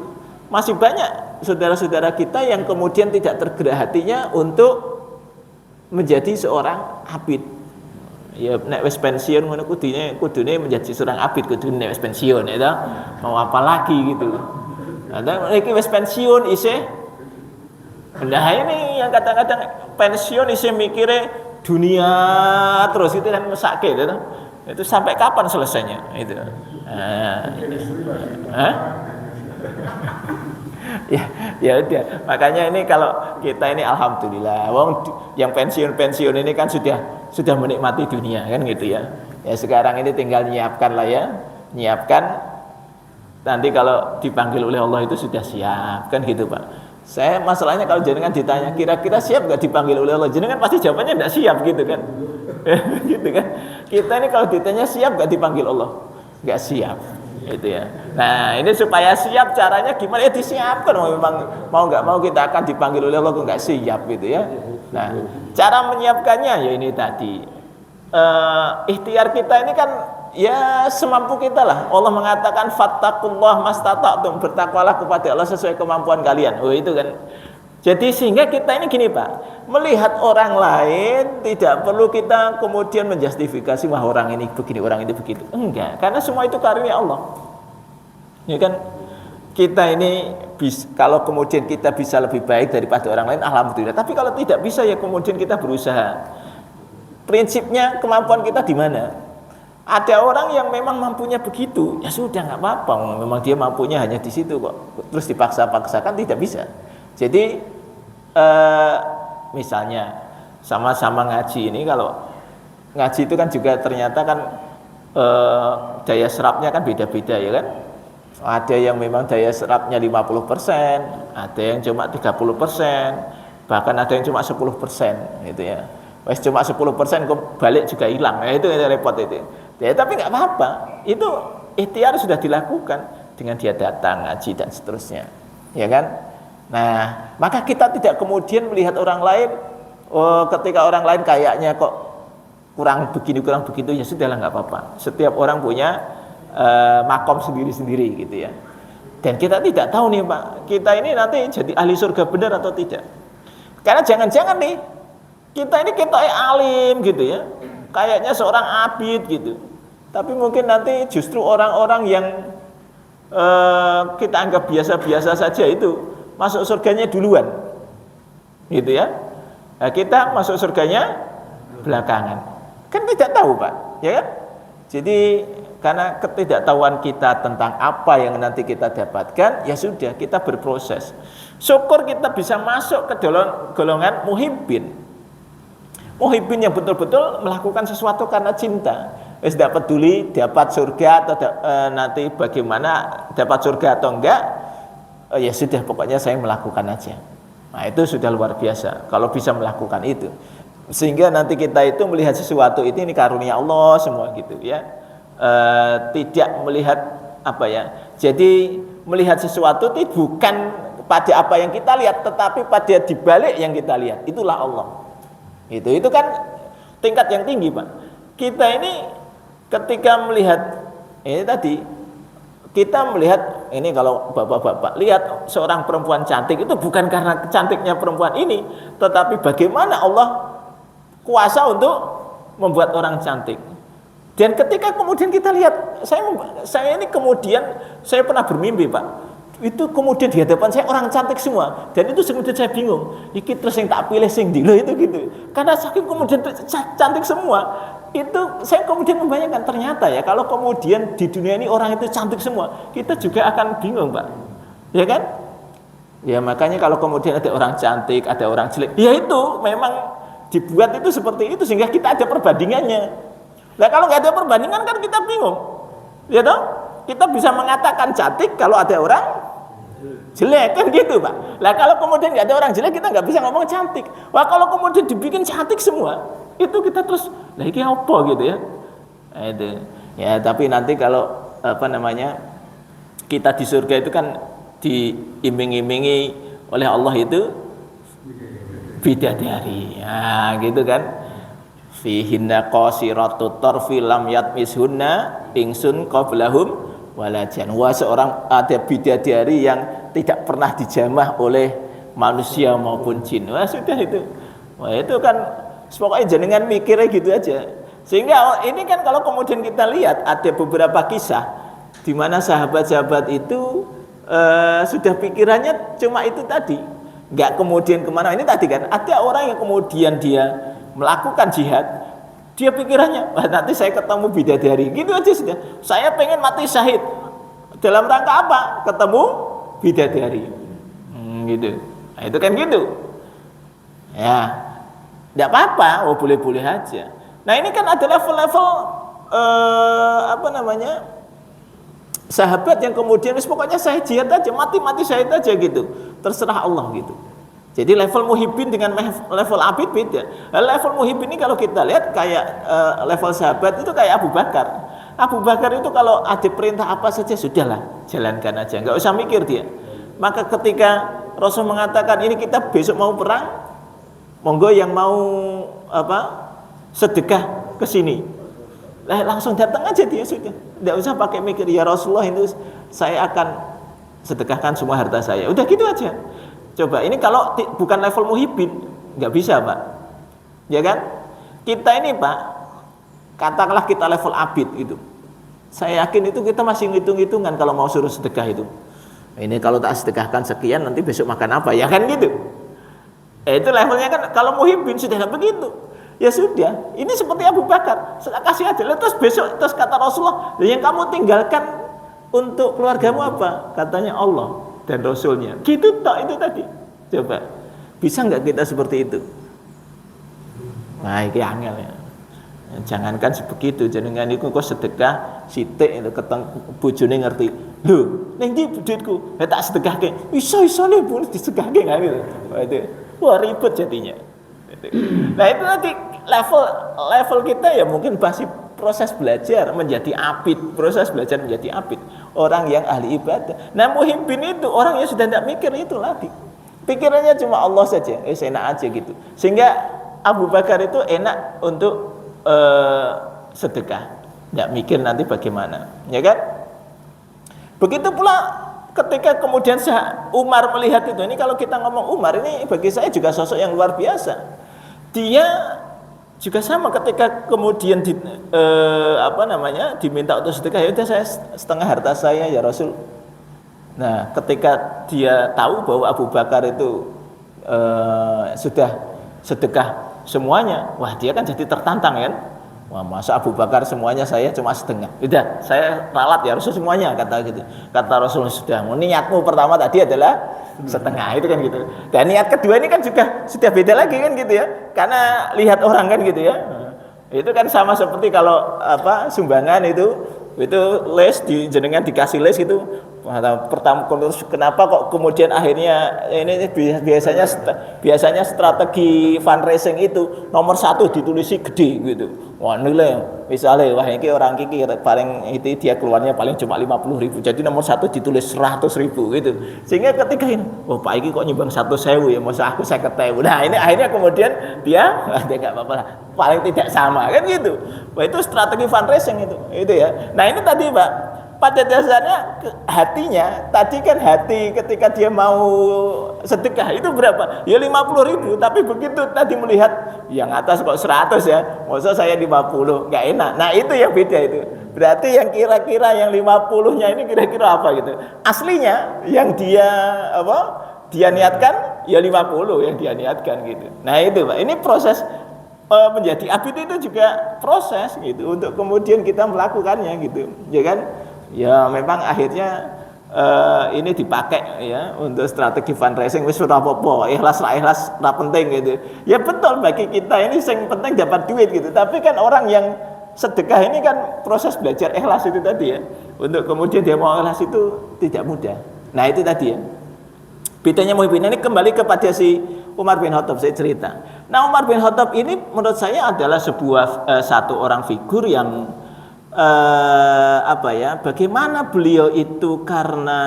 Masih banyak saudara-saudara kita yang kemudian tidak tergerak hatinya untuk menjadi seorang abid. Ya nek wis pensiun ngono kudune menjadi seorang abid, kudune nek wis pensiun ya mau apa lagi gitu. Ada iki wis pensiun isih. Nah ini yang kadang-kadang pensiun isih mikire dunia terus itu kan mesake gitu. Itu sampai kapan selesainya itu. Ya udah. Makanya ini kalau kita ini alhamdulillah wong yang pensiun ini kan sudah menikmati dunia kan gitu ya. Ya sekarang ini tinggal nyiapkan lah ya. Nyiapkan nanti kalau dipanggil oleh Allah itu sudah siap kan gitu, Pak. Saya masalahnya kalau jenengan ditanya kira-kira siap nggak dipanggil oleh Allah, jenengan pasti jawabannya nggak siap gitu kan. Gitu kan. Kita ini kalau ditanya siap nggak dipanggil Allah, nggak siap. Itu ya. Nah ini supaya siap caranya gimana ya, disiapkan. Memang mau nggak mau kita akan dipanggil oleh Allah kok nggak siap gitu ya. Nah cara menyiapkannya ya ini tadi ikhtiar kita ini kan ya semampu kita lah. Allah mengatakan fattaqullah mastata'tum, bertakwalah kepada Allah sesuai kemampuan kalian. Oh itu kan. Jadi sehingga kita ini gini Pak, melihat orang lain tidak perlu kita kemudian menjustifikasi wah orang ini begini, orang ini begitu. Enggak, karena semua itu karunia Allah. Ya kan? Kita ini kalau kemudian kita bisa lebih baik daripada orang lain, alhamdulillah. Tapi kalau tidak bisa ya kemudian kita berusaha. Prinsipnya kemampuan kita di mana? Ada orang yang memang mampunya begitu, ya sudah nggak apa-apa. Memang dia mampunya hanya di situ kok. Terus dipaksa-paksakan tidak bisa. Jadi misalnya sama-sama ngaji ini, kalau ngaji itu kan juga ternyata kan daya serapnya kan beda-beda ya kan. Ada yang memang daya serapnya 50%, ada yang cuma 30%, bahkan ada yang cuma 10% gitu ya. Wes cuma 10% kok balik juga hilang. Ya itu repot itu. Ya tapi nggak apa-apa. Itu ikhtiar sudah dilakukan dengan dia datang ngaji dan seterusnya. Ya kan? Nah, maka kita tidak kemudian melihat orang lain ketika orang lain kayaknya kok kurang begini kurang begitu, ya sudahlah nggak apa-apa. Setiap orang punya makom sendiri-sendiri gitu ya. Dan kita tidak tahu nih Pak, kita ini nanti jadi ahli surga benar atau tidak. Karena jangan-jangan nih kita ini alim gitu ya, kayaknya seorang abid gitu. Tapi mungkin nanti justru orang-orang yang kita anggap biasa-biasa saja itu masuk surganya duluan, gitu ya. Nah, kita masuk surganya belakangan. Kan tidak tahu Pak, ya kan? Jadi karena ketidaktahuan kita tentang apa yang nanti kita dapatkan, ya sudah kita berproses. Syukur kita bisa masuk ke dalam golongan muhibbin. Muhibbin yang betul-betul melakukan sesuatu karena cinta. Wis tidak peduli dapat surga atau nanti bagaimana dapat surga atau enggak. Ya sudah pokoknya saya melakukan aja. Nah itu sudah luar biasa kalau bisa melakukan itu, sehingga nanti kita itu melihat sesuatu ini karunia Allah semua gitu ya. Tidak melihat apa ya, jadi melihat sesuatu itu bukan pada apa yang kita lihat, tetapi pada dibalik yang kita lihat, itulah Allah. Itu kan tingkat yang tinggi Pak. Kita ini ketika melihat ini tadi, kita melihat ini, kalau bapak-bapak lihat seorang perempuan cantik itu bukan karena cantiknya perempuan ini, tetapi bagaimana Allah kuasa untuk membuat orang cantik. Dan ketika kemudian kita lihat, saya ini kemudian saya pernah bermimpi Pak, itu kemudian di hadapan saya orang cantik semua, dan itu kemudian saya bingung, iki terus yang tak pilih sing di itu gitu, karena saking kemudian cantik semua. Itu saya kemudian membayangkan ternyata ya kalau kemudian di dunia ini orang itu cantik semua, kita juga akan bingung Pak, ya kan? Ya makanya kalau kemudian ada orang cantik, ada orang jelek, ya itu memang dibuat itu seperti itu sehingga kita ada perbandingannya. Nah kalau nggak ada perbandingan kan kita bingung, ya toh? Kita bisa mengatakan cantik kalau ada orang jelek kan gitu Pak. Lah kalau kemudian nggak ada orang jelek kita nggak bisa ngomong cantik. Wah kalau kemudian dibikin cantik semua, itu kita terus lah ini apa gitu ya. Nah, itu ya tapi nanti kalau apa namanya kita di surga itu kan diiming-imingi oleh Allah itu bidadari. Nah, gitu kan. Fihinna qasiratut tarfi lam yatmishunna ingsun qablahum walajan. Wah seorang ada bidadari yang tidak pernah dijamah oleh manusia maupun jin. Wah sudah itu. Wah itu kan pokoknya jenengan mikirnya gitu aja. Sehingga ini kan kalau kemudian kita lihat ada beberapa kisah di mana sahabat-sahabat itu sudah pikirannya cuma itu tadi, nggak kemudian kemana. Ini tadi kan ada orang yang kemudian dia melakukan jihad, dia pikirannya, wah nanti saya ketemu bidadari, gitu aja sudah. Saya pengen mati syahid. Dalam rangka apa? Ketemu bidadari. Gitu. Nah, itu kan gitu. Ya, tidak apa-apa, oh boleh-boleh aja. Nah ini kan ada level-level apa namanya sahabat yang kemudian pokoknya saya jihad aja, mati syahid aja gitu. Terserah Allah gitu. Jadi level muhibbin dengan level abid beda. Level muhibbin ini kalau kita lihat kayak level sahabat itu kayak Abu Bakar. Abu Bakar itu kalau ada perintah apa saja sudahlah, jalankan aja, nggak usah mikir dia. Maka ketika Rasul mengatakan ini kita besok mau perang, monggo yang mau apa sedekah ke sini, langsung datang aja dia sudah, nggak usah pakai mikir ya Rasulullah itu saya akan sedekahkan semua harta saya, udah gitu aja. Coba ini kalau bukan level muhibbin nggak bisa Pak, ya kan? Kita ini Pak, katakanlah kita level abid itu, saya yakin itu kita masih ngitung-hitungan kalau mau suruh sedekah itu. Ini kalau tak sedekahkan sekian nanti besok makan apa, ya kan gitu. Itu levelnya kan kalau muhibbin sudah nggak begitu. Ya sudah, ini seperti Abu Bakar, kasih aja. Terus besok terus kata Rasulullah, yang kamu tinggalkan untuk keluargamu apa? Katanya Allah dan Rasulnya. Gitu tak itu tadi. Coba, bisa nggak kita seperti itu? Nah, ini angel ya. Jangankan sebegitu, jenengan iku kok sedekah sithik itu keteng bojone ngerti. Lho, ning ndi duitku? Tak sedekahke. Iso-isone pun disedekahke kan gitu. Wah, ribet jadinya. Nah, itu nanti level kita ya mungkin masih proses belajar menjadi abid, proses belajar menjadi abid, orang yang ahli ibadah. Nah muhibbin itu orang yang sudah tidak mikir itu lagi, pikirannya cuma Allah saja, enak aja gitu. Sehingga Abu Bakar itu enak untuk sedekah, tidak mikir nanti bagaimana, ya kan? Begitu pula ketika kemudian Umar melihat itu, ini kalau kita ngomong Umar ini bagi saya juga sosok yang luar biasa. Dia juga sama ketika kemudian diminta untuk sedekah, ya udah saya setengah harta saya ya Rasul. Nah, ketika dia tahu bahwa Abu Bakar itu sudah sedekah semuanya, wah dia kan jadi tertantang kan. Wah, masa Abu Bakar semuanya saya cuma setengah. Udah, saya ralat ya Rasul semuanya kata gitu. Kata Rasul sudah, niatmu pertama tadi adalah setengah itu kan gitu. Dan niat kedua ini kan juga sudah beda lagi kan gitu ya. Karena lihat orang kan gitu ya. Itu kan sama seperti kalau sumbangan itu les jenengan dikasih les itu pertama kenapa kok kemudian akhirnya ini biasanya strategi fundraising itu nomor 1 ditulisi gede gitu. Wah nilai misalnya wah ini orang kiki paling itu dia keluarnya paling cuma 50.000, jadi nomor 1 ditulis 100.000 gitu. Sehingga ketika ini Pak Iki kok nyumbang 100.000 ya, masa aku 50.000. Nah ini akhirnya kemudian dia nggak apa-apa lah, paling tidak sama kan gitu. Wah itu strategi fundraising itu ya. Nah ini tadi Pak, pada dasarnya hatinya, tadi kan hati ketika dia mau sedekah itu berapa? Ya 50.000, tapi begitu tadi melihat yang atas kok 100 ya, masa saya 50, nggak enak. Nah itu yang beda itu. Berarti yang kira-kira yang 50-nya ini kira-kira apa gitu. Aslinya yang dia niatkan ya 50 yang dia niatkan gitu. Nah itu Pak, ini proses menjadi abid itu juga proses gitu untuk kemudian kita melakukannya gitu, ya kan? Ya memang akhirnya ini dipakai ya untuk strategi fundraising wis ora apa-apa, ikhlas ra penting gitu. Ya betul bagi kita ini yang penting dapat duit gitu. Tapi kan orang yang sedekah ini kan proses belajar ikhlas itu tadi ya. Untuk kemudian dia mau ikhlas itu tidak mudah. Nah itu tadi ya. Bedanya Muhyiddin ini kembali kepada si Umar bin Khattab, saya cerita. Nah, Umar bin Khattab ini menurut saya adalah sebuah satu orang figur yang bagaimana beliau itu karena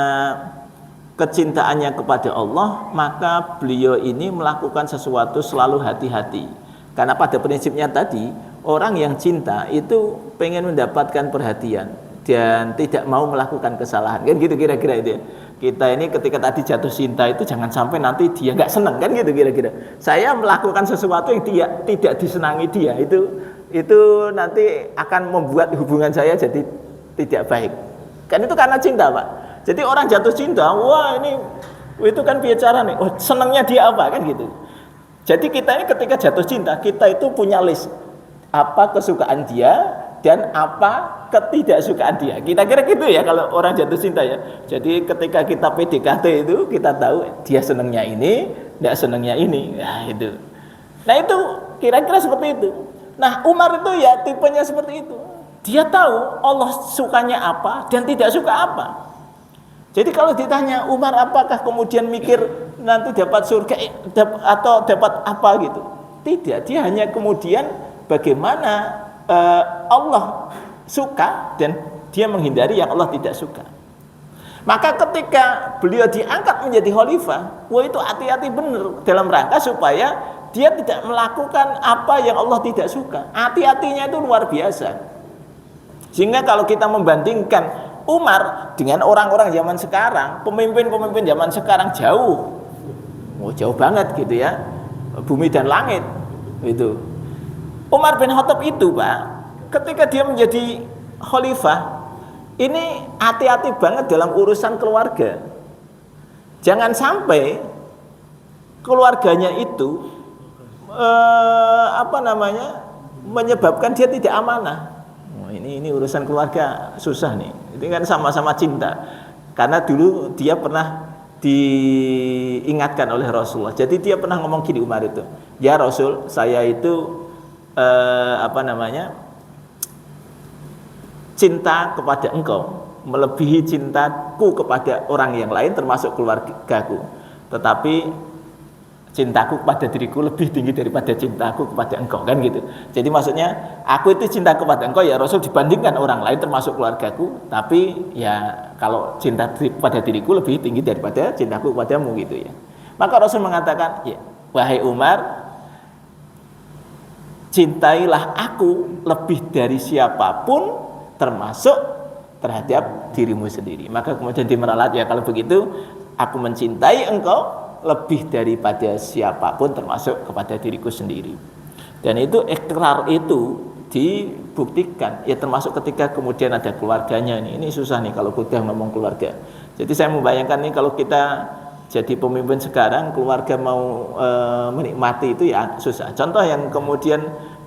kecintaannya kepada Allah, maka beliau ini melakukan sesuatu selalu hati-hati. Karena pada prinsipnya tadi, orang yang cinta itu pengen mendapatkan perhatian dan tidak mau melakukan kesalahan, kan gitu kira-kira itu ya. Kita ini ketika tadi jatuh cinta itu jangan sampai nanti dia nggak senang, kan gitu kira-kira. Saya melakukan sesuatu yang dia tidak disenangi dia, itu nanti akan membuat hubungan saya jadi tidak baik. Kan itu karena cinta, Pak. Jadi orang jatuh cinta, wah ini itu kan bicara nih, oh senangnya dia apa, kan gitu. Jadi kita ini ketika jatuh cinta, kita itu punya list apa kesukaan dia dan apa ketidaksukaan dia. Kira-kira gitu ya kalau orang jatuh cinta ya. Jadi ketika kita PDKT itu kita tahu dia senangnya ini, tidak senangnya ini. Nah itu. Nah itu kira-kira seperti itu. Nah Umar itu ya tipenya seperti itu. Dia tahu Allah sukanya apa dan tidak suka apa. Jadi kalau ditanya Umar apakah kemudian mikir nanti dapat surga atau dapat apa gitu. Tidak, dia hanya kemudian bagaimana Allah suka dan dia menghindari yang Allah tidak suka. Maka ketika beliau diangkat menjadi khalifah, wah itu hati-hati benar dalam rangka supaya dia tidak melakukan apa yang Allah tidak suka. Hati-hatinya itu luar biasa. Sehingga kalau kita membandingkan Umar dengan orang-orang zaman sekarang, pemimpin-pemimpin zaman sekarang jauh banget gitu ya, bumi dan langit itu. Umar bin Khattab itu, Pak, ketika dia menjadi khalifah, ini hati-hati banget dalam urusan keluarga. Jangan sampai keluarganya itu menyebabkan dia tidak amanah. Ini urusan keluarga susah nih. Ini kan sama-sama cinta. Karena dulu dia pernah diingatkan oleh Rasulullah. Jadi dia pernah ngomong gini Umar itu, ya Rasul, saya itu cinta kepada engkau melebihi cintaku kepada orang yang lain termasuk keluargaku. Tetapi cintaku kepada diriku lebih tinggi daripada cintaku kepada engkau, kan gitu. Jadi maksudnya aku itu cinta kepada engkau ya Rasul dibandingkan orang lain termasuk keluargaku, tapi ya kalau cinta kepada diriku lebih tinggi daripada cintaku kepadamu gitu ya. Maka Rasul mengatakan, ya wahai Umar, cintailah aku lebih dari siapapun termasuk terhadap dirimu sendiri. Maka kemudian dia meralat, ya kalau begitu aku mencintai engkau lebih daripada siapapun termasuk kepada diriku sendiri. Dan itu ikrar itu dibuktikan ya, termasuk ketika kemudian ada keluarganya. Ini susah nih kalau udah ngomong keluarga. Jadi saya membayangkan nih kalau kita jadi pemimpin sekarang, keluarga mau menikmati itu ya susah. Contoh yang kemudian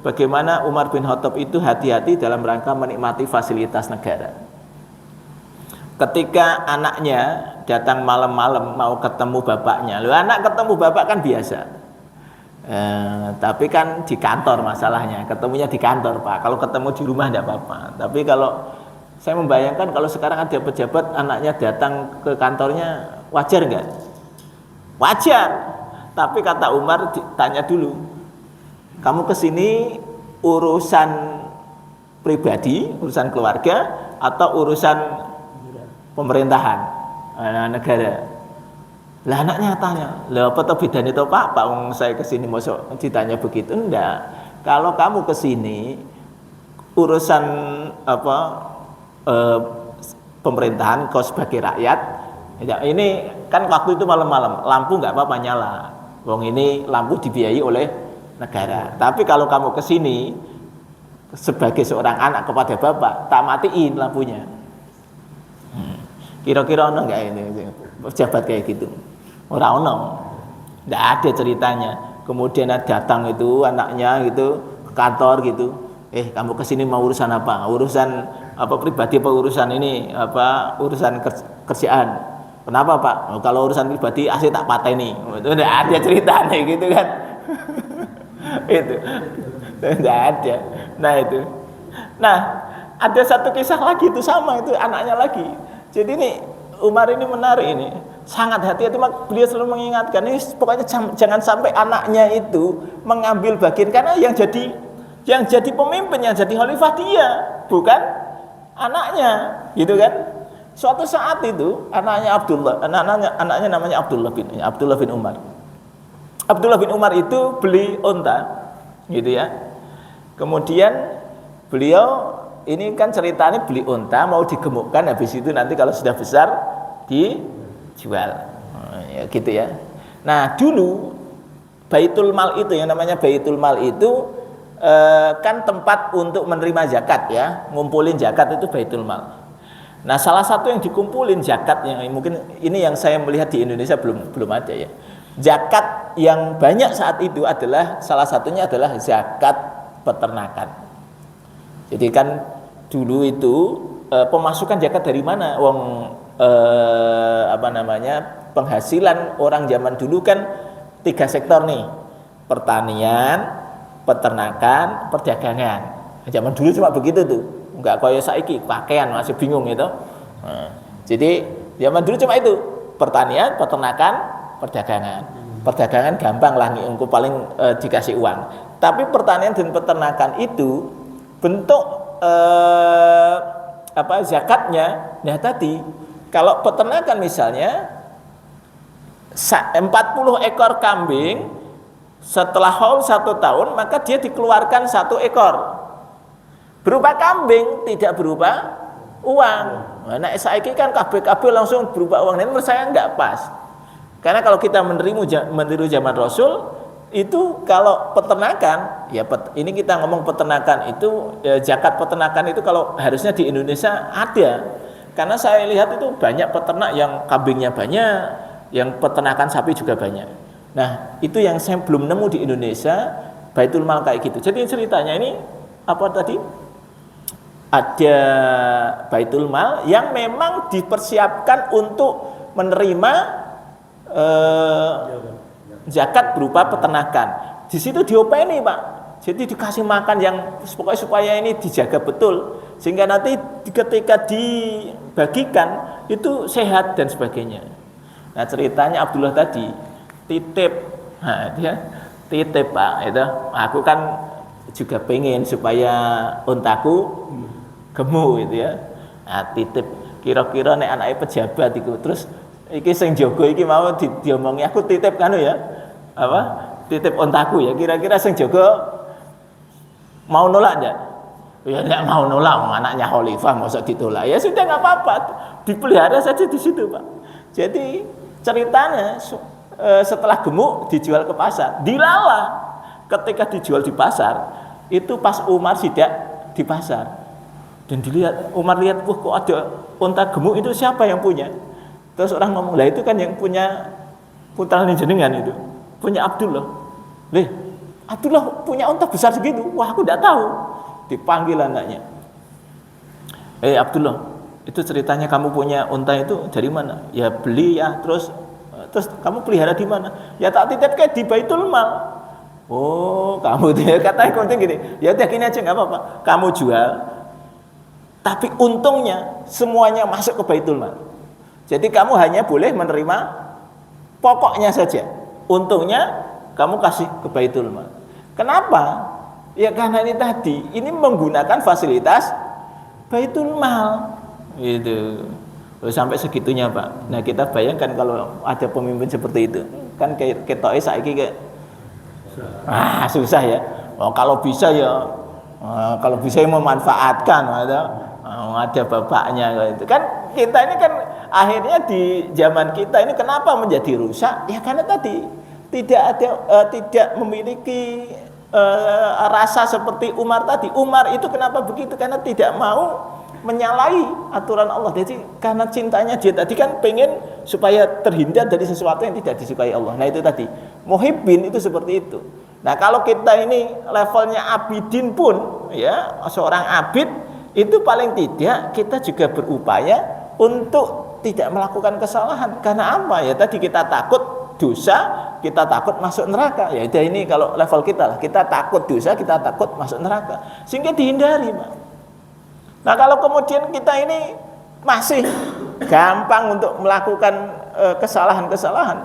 bagaimana Umar bin Khattab itu hati-hati dalam rangka menikmati fasilitas negara. Ketika anaknya datang malam-malam mau ketemu bapaknya, lu anak ketemu bapak kan biasa, tapi kan di kantor masalahnya, ketemunya di kantor Pak. Kalau ketemu di rumah tidak apa-apa. Tapi kalau saya membayangkan kalau sekarang ada pejabat anaknya datang ke kantornya, wajar nggak? Wajar. Tapi kata Umar, tanya dulu, kamu kesini urusan pribadi, urusan keluarga, atau urusan pemerintahan negara? Lah anaknya tanya, lah apa tuh bedanya itu Pak? Saya kesini masuk ditanya begitu. Enggak. Kalau kamu kesini urusan pemerintahan kau sebagai rakyat, ya, ini kan waktu itu malam-malam, lampu nggak apa-apa nyala. Wong ini lampu dibiayai oleh negara. Tapi kalau kamu kesini sebagai seorang anak kepada bapak, tak matiin lampunya. Kira-kira ono enggak ini pejabat kayak gitu? Ora ono. Enggak ada ceritanya. Kemudian datang itu anaknya gitu ke kantor gitu. Kamu kesini mau urusan apa? Urusan apa pribadi apa urusan ini? Apa urusan kerjaan? Kenapa Pak? Kalau urusan pribadi asli tak pateni. Itu enggak ada ceritanya gitu kan. Itu. Enggak ada. Nah itu. Nah, ada satu kisah lagi itu sama itu anaknya lagi. Jadi ini Umar ini menarik ini. sangat hati-hati. Beliau selalu mengingatkan ini pokoknya jangan sampai anaknya itu mengambil bagian, karena yang jadi pemimpin, yang jadi khalifah dia, bukan anaknya, gitu kan. Suatu saat itu anaknya namanya Abdullah bin Umar. Abdullah bin Umar itu beli unta, gitu ya. Kemudian beliau ini kan ceritanya beli unta mau digemukkan, habis itu nanti kalau sudah besar dijual, ya gitu ya. Nah dulu Baitul Mal itu, yang namanya Baitul Mal itu kan tempat untuk menerima zakat ya, ngumpulin zakat itu Baitul Mal. Nah salah satu yang dikumpulin zakat, yang mungkin ini yang saya melihat di Indonesia belum ada ya. Zakat yang banyak saat itu adalah salah satunya adalah zakat peternakan. Jadi kan dulu itu pemasukan zakat dari mana? Penghasilan orang zaman dulu kan 3 sektor nih. Pertanian, peternakan, perdagangan. Zaman dulu cuma begitu tuh. Enggak kayak saiki pakaian masih bingung itu. Nah, jadi zaman dulu cuma itu, pertanian, peternakan, perdagangan gampang lah, engko paling dikasih uang. Tapi pertanian dan peternakan itu bentuk zakatnya. Nah tadi kalau peternakan misalnya 40 ekor kambing, setelah haul 1 tahun maka dia dikeluarkan 1 ekor berupa kambing, tidak berupa uang. Nah saiki kan kabeh langsung berupa uang. Ini menurut saya enggak pas. Karena kalau kita meniru zaman Rasul itu, kalau peternakan ya ini kita ngomong peternakan itu zakat peternakan itu kalau harusnya di Indonesia ada. Karena saya lihat itu banyak peternak yang kambingnya banyak, yang peternakan sapi juga banyak. Nah, itu yang saya belum nemu di Indonesia Baitul Mal kayak gitu. Jadi ceritanya ini apa tadi? Ada Baitul Mal yang memang dipersiapkan untuk menerima zakat berupa peternakan. Di situ diopeni Pak, jadi dikasih makan yang pokoknya supaya ini dijaga betul, sehingga nanti ketika dibagikan itu sehat dan sebagainya. Nah ceritanya Abdullah tadi titip, dia titip Pak, itu aku kan juga pengen supaya untaku gemuk gitu ya. Nah titip, kira-kira nek anake pejabat itu, terus iki sing jaga iki mau diomongi aku titip kanu ya, titip ontaku ya, kira-kira sing jaga mau nolak enggak? Ya enggak mau nolak, anaknya khalifah masa ditolak. Ya sudah enggak apa-apa, dipelihara saja di situ Pak. Jadi ceritanya setelah gemuk dijual ke pasar, dilalah. Ketika dijual di pasar itu pas Umar sidak di pasar dan dilihat, Umar lihat, kok ada unta gemuk, itu siapa yang punya? Terus orang ngomong, lah itu kan yang punya putra jenengan itu, punya Abdullah. Abdullah punya unta besar segitu? Wah aku tidak tahu. Dipanggil anaknya. Abdullah, itu ceritanya kamu punya unta itu dari mana? Ya beli ya, terus kamu pelihara di mana? Ya tak titip kayak di Baitul Mal. Oh kamu dia katanya konten gini. Ya udah gini aja nggak apa-apa. Kamu jual, tapi untungnya semuanya masuk ke Baitul Mal. Jadi kamu hanya boleh menerima pokoknya saja. Untungnya kamu kasih ke Baitul Mal. Kenapa? Ya karena ini tadi, ini menggunakan fasilitas Baitul Mal. Gitu. Sampai segitunya Pak. Nah kita bayangkan kalau ada pemimpin seperti itu. Kan ketoknya saiki kayak susah ya. Kalau bisa ya memanfaatkan ada bapaknya gitu. Kan kita ini kan akhirnya di zaman kita ini kenapa menjadi rusak? Ya karena tadi tidak memiliki rasa seperti Umar tadi. Umar itu kenapa begitu? Karena tidak mau menyalahi aturan Allah. Jadi karena cintanya dia tadi kan pengen supaya terhindar dari sesuatu yang tidak disukai Allah. Nah itu tadi, muhibbin itu seperti itu. Nah kalau kita ini levelnya abidin pun, ya seorang abid itu paling tidak kita juga berupaya untuk tidak melakukan kesalahan. Karena apa? Ya tadi kita takut dosa, kita takut masuk neraka. Ya itu ini kalau level kita lah, kita takut dosa, kita takut masuk neraka, sehingga dihindari Pak. Nah kalau kemudian kita ini masih gampang untuk melakukan kesalahan-kesalahan.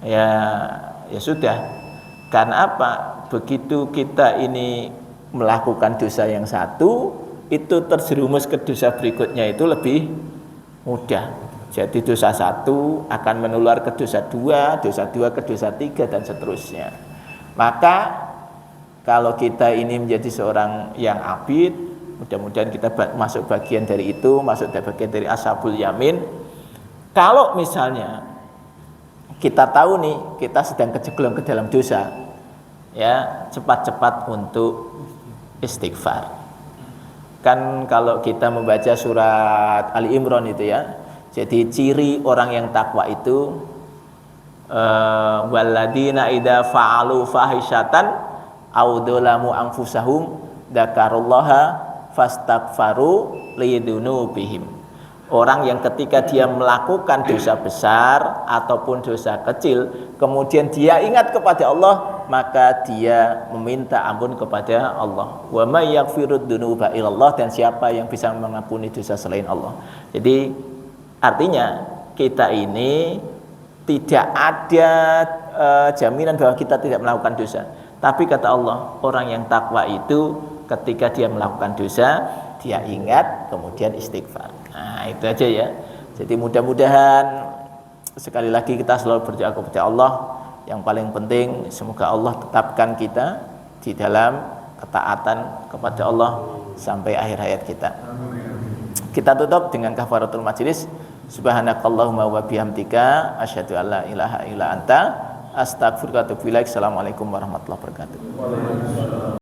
Ya sudah. Karena apa? Begitu kita ini melakukan dosa yang satu, itu terjerumus ke dosa berikutnya itu lebih mudah. Jadi dosa satu akan menular ke dosa dua ke dosa tiga, dan seterusnya. Maka kalau kita ini menjadi seorang yang abid, mudah-mudahan kita masuk bagian dari itu, masuk bagian dari ashabul yamin. Kalau misalnya kita tahu nih kita sedang kejebloan ke dalam dosa, ya cepat-cepat untuk istighfar. Kan kalau kita membaca surat Ali Imran itu ya, jadi ciri orang yang takwa itu walladzina idza fa'alu fahisyatan aw dzalamu anfusahum dzakarullaha fastaghfaru lidunubihim. Orang yang ketika dia melakukan dosa besar ataupun dosa kecil, kemudian dia ingat kepada Allah, maka dia meminta ampun kepada Allah. Wa may yaghfirud dzunuba illallah, dan siapa yang bisa mengampuni dosa selain Allah. Jadi artinya kita ini tidak ada jaminan bahwa kita tidak melakukan dosa. Tapi kata Allah, orang yang takwa itu ketika dia melakukan dosa, dia ingat kemudian istighfar. Nah, itu aja ya. Jadi mudah-mudahan sekali lagi kita selalu berdoa kepada Allah. Yang paling penting semoga Allah tetapkan kita di dalam ketaatan kepada Allah sampai akhir hayat kita. Kita tutup dengan kafaratul majlis. Subhanakallahumma wa bihamdika asyhadu an la ilaha illa anta astaghfiruka wa atubu ilaik. Assalamualaikum warahmatullahi wabarakatuh.